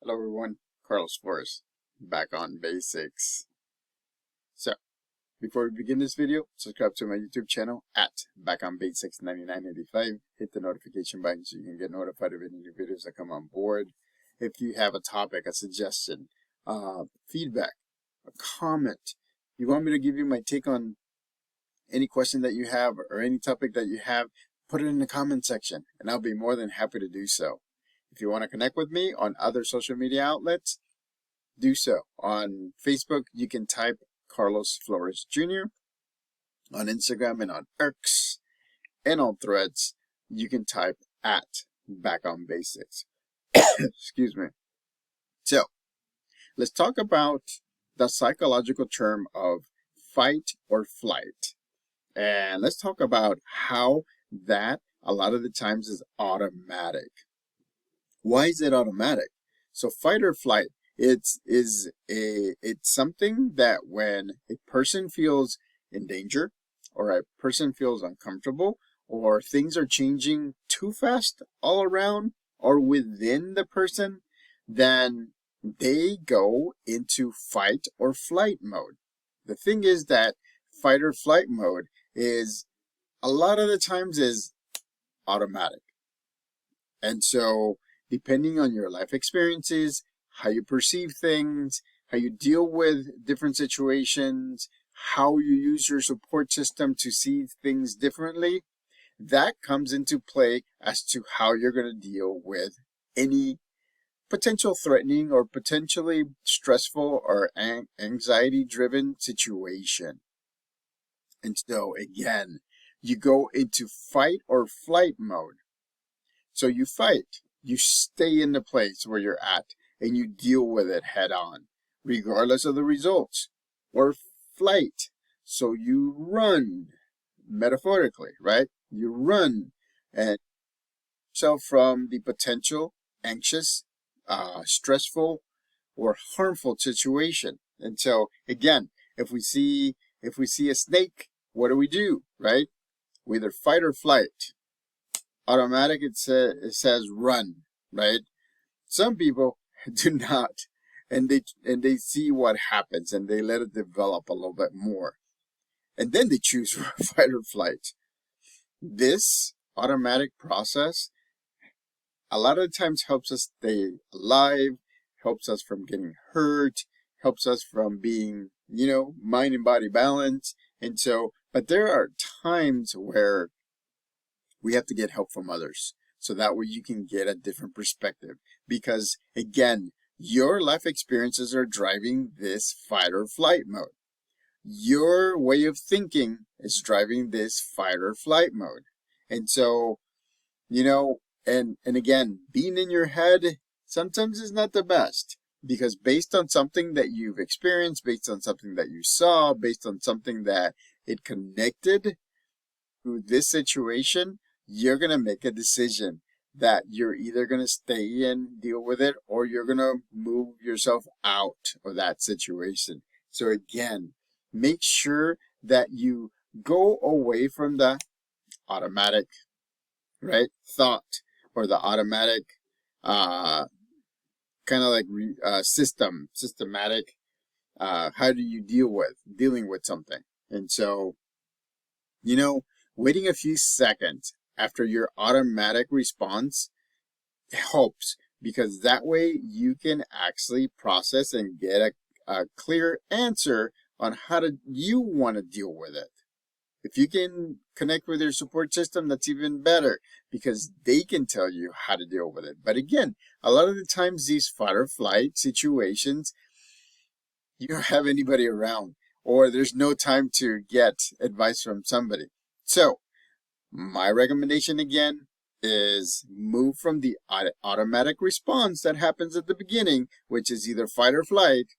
Hello everyone, Carlos Flores, back on basics. So, before we begin this video, subscribe to my YouTube channel at Back on Basics 9985. Hit the notification button so you can get notified of any new videos that come on board. If you have a topic, a suggestion, feedback, a comment, you want me to give you my take on any question that you have or any topic that you have, put it in the comment section and I'll be more than happy to do so. If you want to connect with me on other social media outlets, do so. On Facebook, you can type Carlos Flores Jr. On Instagram and on X and on Threads, you can type at Back on Basics. Excuse me. So, let's talk about the psychological term of fight or flight. And let's talk about how that a lot of the times is automatic. Why is it automatic? So fight or flight, it's something that when a person feels in danger or a person feels uncomfortable or things are changing too fast all around or within the person, then they go into fight or flight mode. The thing is that fight or flight mode is a lot of the times is automatic. And so depending on your life experiences, how you perceive things, how you deal with different situations, how you use your support system to see things differently, that comes into play as to how you're going to deal with any potential threatening or potentially stressful or anxiety-driven situation. And so again, you go into fight or flight mode. So you fight. You stay in the place where you're at and you deal with it head on, regardless of the results. Or flight. So you run, metaphorically, right? You run and yourself from the potential anxious, stressful, or harmful situation. And so again, if we see a snake, what do? Right? We either fight or flight. Automatic, it says run, right? Some people do not, and they see what happens and they let it develop a little bit more, and then they choose fight or flight. This automatic process a lot of times helps us stay alive, helps us from getting hurt, helps us from being, mind and body balance. And so, but there are times where we have to get help from others so that way you can get a different perspective, because again, your life experiences are driving this fight or flight mode. Your way of thinking is driving this fight or flight mode. And so, and again, being in your head sometimes is not the best, because based on something that you've experienced, based on something that you saw, based on something that it connected to this situation, you're going to make a decision that you're either going to stay and deal with it or you're going to move yourself out of that situation. So again, make sure that you go away from the automatic, right, thought or the automatic kind of like systematic how do you dealing with something. And so, waiting a few seconds after your automatic response helps, because that way you can actually process and get a clear answer on how you want to deal with it. If you can connect with your support system, that's even better, because they can tell you how to deal with it. But again, a lot of the times these fight or flight situations, you don't have anybody around, or there's no time to get advice from somebody. So my recommendation again is move from the automatic response that happens at the beginning, which is either fight or flight,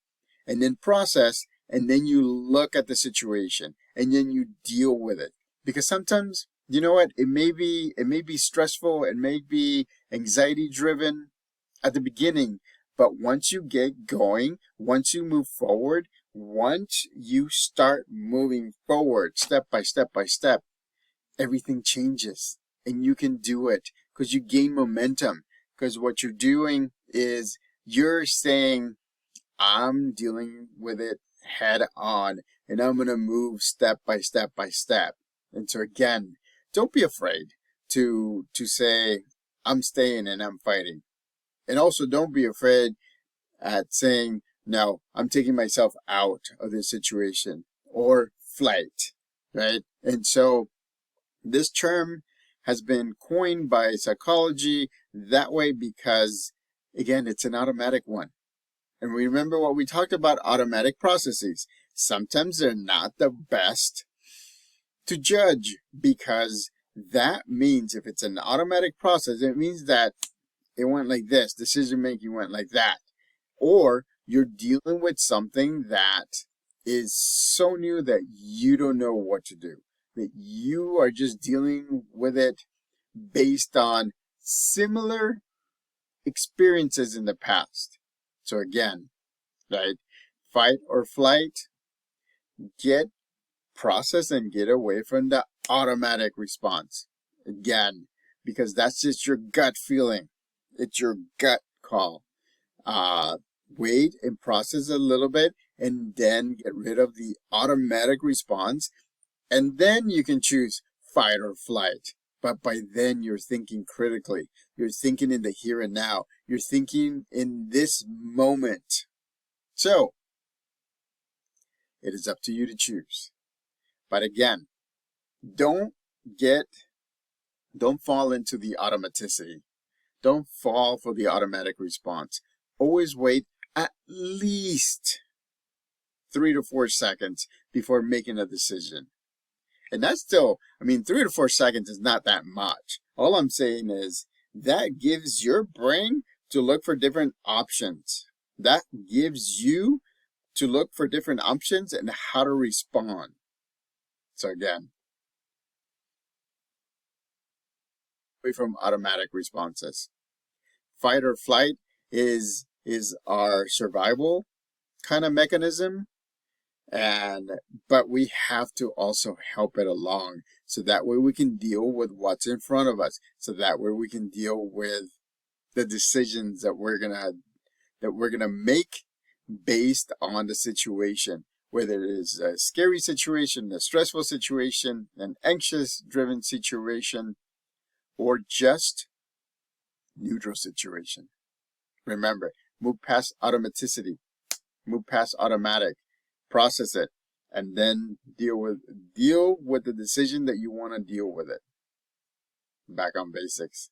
and then process, and then you look at the situation and then you deal with it. Because sometimes, it may be stressful, it may be anxiety driven at the beginning, but once you get going, once you move forward, once you start moving forward step by step by step, everything changes and you can do it because you gain momentum. Because what you're doing is you're saying, I'm dealing with it head on, and I'm going to move step by step by step. And so again, don't be afraid to say, I'm staying and I'm fighting. And also don't be afraid at saying, no, I'm taking myself out of this situation, or flight, right? And so this term has been coined by psychology that way because, again, it's an automatic one. And remember what we talked about, automatic processes. Sometimes they're not the best to judge, because that means if it's an automatic process, it means that it went like this, decision making went like that. Or you're dealing with something that is so new that you don't know what to do, that you are just dealing with it based on similar experiences in the past. So again, right? Fight or flight, process and get away from the automatic response. Again, because that's just your gut feeling. It's your gut call. Wait and process a little bit, and then get rid of the automatic response. And then you can choose fight or flight. But by then you're thinking critically. You're thinking in the here and now. You're thinking in this moment. So, it is up to you to choose. But again, don't fall into the automaticity. Don't fall for the automatic response. Always wait at least 3 to 4 seconds before making a decision. And that's still, 3 to 4 seconds is not that much. All I'm saying is that gives your brain to look for different options. That gives you to look for different options and how to respond. So again, away from automatic responses. Fight or flight is our survival kind of mechanism, but we have to also help it along, so that way we can deal with what's in front of us, so that way we can deal with the decisions that we're gonna make based on the situation, whether it is a scary situation, a stressful situation, an anxious driven situation, or just neutral situation. Remember, move past automaticity, move past automatic, process it, and then deal with the decision that you want to deal with it. Back on basics.